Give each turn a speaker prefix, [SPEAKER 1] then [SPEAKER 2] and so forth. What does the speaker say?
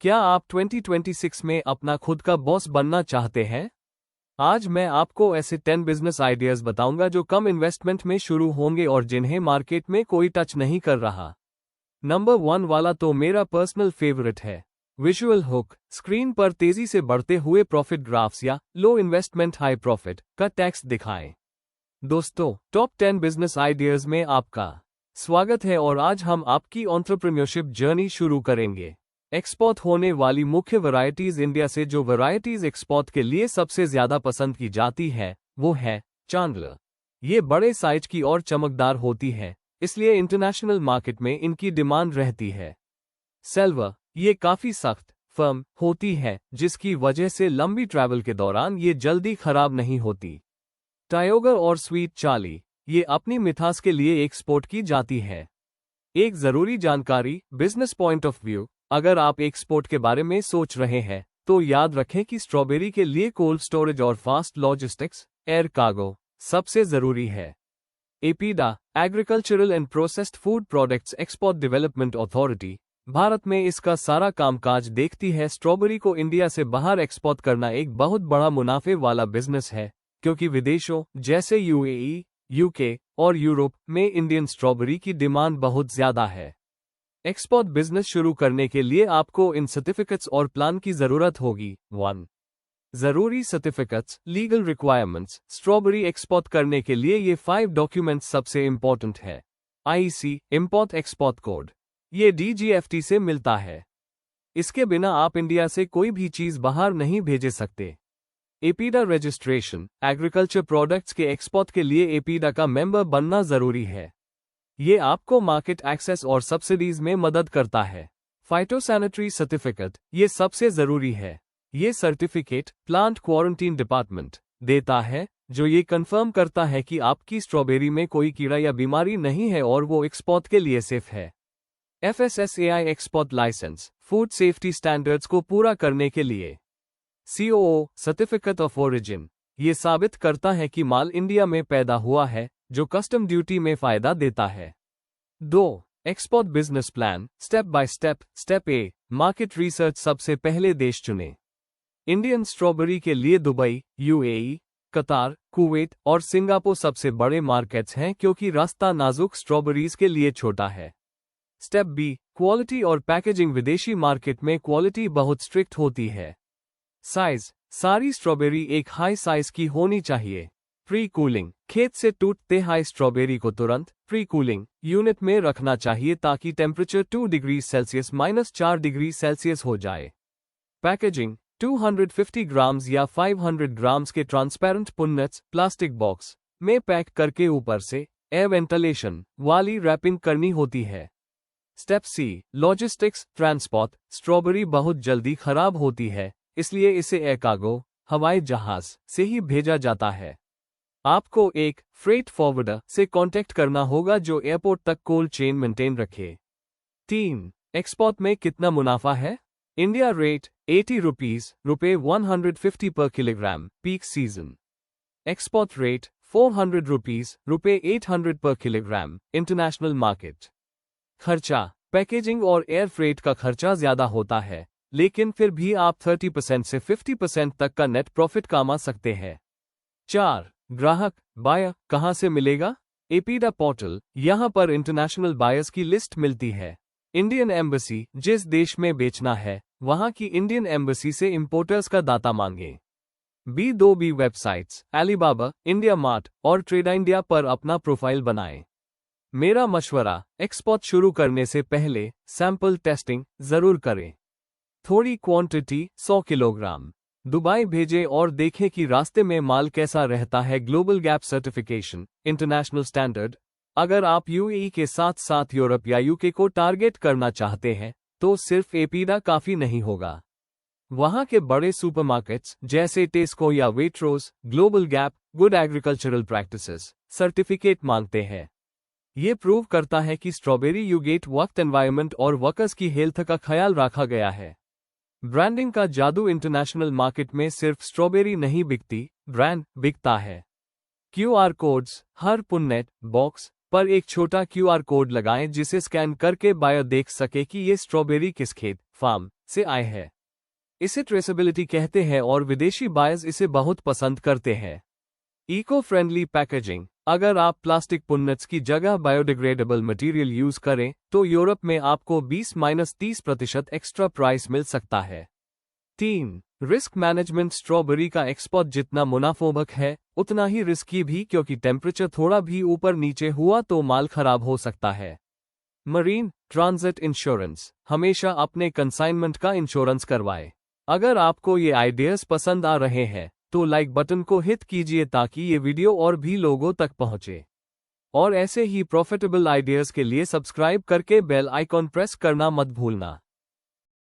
[SPEAKER 1] क्या आप 2026 में अपना खुद का बॉस बनना चाहते हैं? आज मैं आपको ऐसे 10 बिजनेस आइडियाज बताऊंगा जो कम इन्वेस्टमेंट में शुरू होंगे और जिन्हें मार्केट में कोई टच नहीं कर रहा। नंबर 1 वाला तो मेरा पर्सनल फेवरेट है। Visual hook. स्क्रीन पर तेजी से बढ़ते हुए प्रॉफिट ग्राफ्स या लो इन्वेस्टमेंट हाई प्रॉफिट का टैक्स दिखाएं। दोस्तों, टॉप 10 बिजनेस आइडियाज में आपका स्वागत है और आज हम आपकी एंटरप्रेन्योरशिप जर्नी शुरू करेंगे। एक्सपोर्ट होने वाली मुख्य वैरायटीज इंडिया से जो वैरायटीज एक्सपोर्ट के लिए सबसे ज्यादा पसंद की जाती है वो है चांडलर। ये बड़े साइज की और चमकदार होती है, इसलिए इंटरनेशनल मार्केट में इनकी डिमांड रहती है। सिल्वर। ये काफी सख्त फर्म होती है जिसकी वजह से लंबी ट्रैवल के दौरान ये जल्दी खराब नहीं होती। टायोगर और स्वीट चार्ली। ये अपनी मिठास के लिए एक्सपोर्ट की जाती है। एक जरूरी जानकारी बिजनेस पॉइंट ऑफ व्यू, अगर आप एक्सपोर्ट के बारे में सोच रहे हैं तो याद रखें कि स्ट्रॉबेरी के लिए कोल्ड स्टोरेज और फास्ट लॉजिस्टिक्स एयर कार्गो सबसे जरूरी है। APEDA agricultural and processed food products export development authority Bharat में इसका सारा कामकाज देखती है। स्ट्रॉबेरी को इंडिया से बाहर एक्सपोर्ट करना एक बहुत बड़ा मुनाफे वाला बिजनेस है, क्योंकि विदेशों जैसे यूएई, यूके और यूरोप में इंडियन स्ट्रॉबेरी की डिमांड बहुत ज्यादा है। एक्सपोर्ट बिजनेस शुरू करने के लिए आपको इन सर्टिफिकेट्स और प्लान की जरूरत होगी। 1. जरूरी certificates legal requirements. Strawberry export करने के लिए ये 5 डॉक्यूमेंट्स सबसे इंपॉर्टेंट है। आईसी इंपोर्ट एक्सपोर्ट कोड, ये डीजीएफटी से मिलता है। इसके बिना आप इंडिया से कोई भी चीज बाहर नहीं भेज सकते। APEDA registration. एग्रीकल्चर प्रोडक्ट्स के एक्सपोर्ट के लिए एपीडा का मेंबर बनना जरूरी है। ये आपको मार्केट एक्सेस और सब्सिडीज में मदद करता है। फाइटोसैनिटरी सर्टिफिकेट, ये सबसे जरूरी है। ये सर्टिफिकेट प्लांट क्वारंटीन डिपार्टमेंट देता है, जो ये कंफर्म करता है कि आपकी स्ट्रॉबेरी में कोई कीड़ा या बीमारी नहीं है और वो एक्सपोर्ट के लिए सेफ है। FSSAI export licence, food safety standards को पूरा करने के लिए। सीओओ सर्टिफिकेट ऑफ ओरिजिन, ये साबित करता है कि माल इंडिया में पैदा हुआ है, जो कस्टम ड्यूटी में फायदा देता है। 2. Export business plan step by step. Step A market research. सबसे पहले देश चुनें। इंडियन स्ट्रॉबेरी के लिए दुबई, यूएई, कतार, कुवैत और सिंगापुर सबसे बड़े मार्केट्स हैं, क्योंकि रास्ता नाजुक स्ट्रॉबेरीज के लिए छोटा है। स्टेप बी क्वालिटी और पैकेजिंग। विदेशी मार्केट में क्वालिटी बहुत स्ट्रिक्ट होती है। साइज, सारी स्ट्रॉबेरी एक हाई साइज की होनी चाहिए। प्री कूलिंग, खेत से टूटते हाई स्ट्रॉबेरी को तुरंत प्री कूलिंग यूनिट में रखना चाहिए ताकि temperature 2 degree Celsius -4 degree Celsius हो जाए। पैकेजिंग, 250 ग्राम्स या 500 ग्राम्स के ट्रांसपेरेंट पुन्नट्स प्लास्टिक बॉक्स में पैक करके ऊपर से एयर वेंटिलेशन वाली रैपिंग करनी होती है। स्टेप सी लॉजिस्टिक्स ट्रांसपोर्ट। स्ट्रॉबेरी बहुत जल्दी खराब होती है, इसलिए इसे एयर कार्गो हवाई जहाज से ही भेजा जाता है। आपको एक फ्रेट फॉरवर्डर से कांटेक्ट करना होगा जो एयरपोर्ट तक कोल्ड चेन मेंटेन रखे। 3. एक्सपोर्ट में कितना मुनाफा है? इंडिया रेट 80 रुपीज रुपए 150 पर kilogram peak season. Export rate 400 rupees रुपए 800 पर किलोग्राम इंटरनेशनल मार्केट। खर्चा, पैकेजिंग और एयर फ्रेट का खर्चा ज्यादा होता है, लेकिन फिर भी आप 30% से 50% तक का नेट प्रॉफिट कमा सकते हैं। 4. ग्राहक बायर कहां से मिलेगा? एपीडा पोर्टल, यहां पर इंटरनेशनल बायर्स की लिस्ट मिलती है। इंडियन एम्बेसी, जिस देश में बेचना है वहां की इंडियन एम्बेसी से इंपोर्टर्स का डाटा मांगे। B2B websites Alibaba, India mart और ट्रेड इंडिया पर अपना प्रोफाइल बनाएं। मेरा मशवरा, एक्सपोर्ट शुरू करने से पहले सैंपल टेस्टिंग जरूर करें। थोड़ी क्वांटिटी 100 किलोग्राम दुबई भेजें और देखें कि रास्ते में माल कैसा रहता है। Global gap certification international standard. अगर आप यूएई के साथ साथ यूरोप या यूके को टारगेट करना चाहते हैं तो सिर्फ एपीडा काफी नहीं होगा। वहां के बड़े सुपरमार्केट्स जैसे टेस्को या Waitrose global GAP good agricultural practices certificate मांगते हैं। ये प्रूव करता है कि स्ट्रॉबेरी यूगेट वक्त एनवायरनमेंट और वर्कर्स की हेल्थ का ख्याल रखा गया है। ब्रांडिंग का जादू। इंटरनेशनल मार्केट में सिर्फ स्ट्रॉबेरी नहीं बिकती, ब्रांड बिकता है। क्यूआर कोड्स, हर पुन्नेट बॉक्स पर एक छोटा क्यूआर कोड लगाएं जिसे स्कैन करके बायर देख सके कि ये स्ट्रॉबेरी किस खेत फार्म से आए हैं। इसे ट्रेसेबिलिटी कहते हैं और विदेशी बायर्स इसे बहुत पसंद करते हैं। Eco friendly packaging. अगर आप प्लास्टिक पुन्नट्स की जगह बायोडिग्रेडेबल मटेरियल यूज करें तो यूरोप में आपको 20-30% एक्स्ट्रा प्राइस मिल सकता है। 3. Risk management. स्ट्रॉबेरी का एक्सपोर्ट जितना मुनाफोबक है उतना ही रिस्की भी, क्योंकि टेम्परेचर थोड़ा भी ऊपर नीचे हुआ तो माल खराब हो सकता है। Marine transit insurance. हमेशा अपने कंसाइनमेंट का इंश्योरेंस करवाएं। अगर आपको ये आइडियाज पसंद आ रहे हैं तो लाइक बटन को हिट कीजिए ताकि ये वीडियो और भी लोगों तक पहुंचे। और ऐसे ही प्रॉफिटेबल आइडियाज के लिए सब्सक्राइब करके बेल आइकॉन प्रेस करना मत भूलना।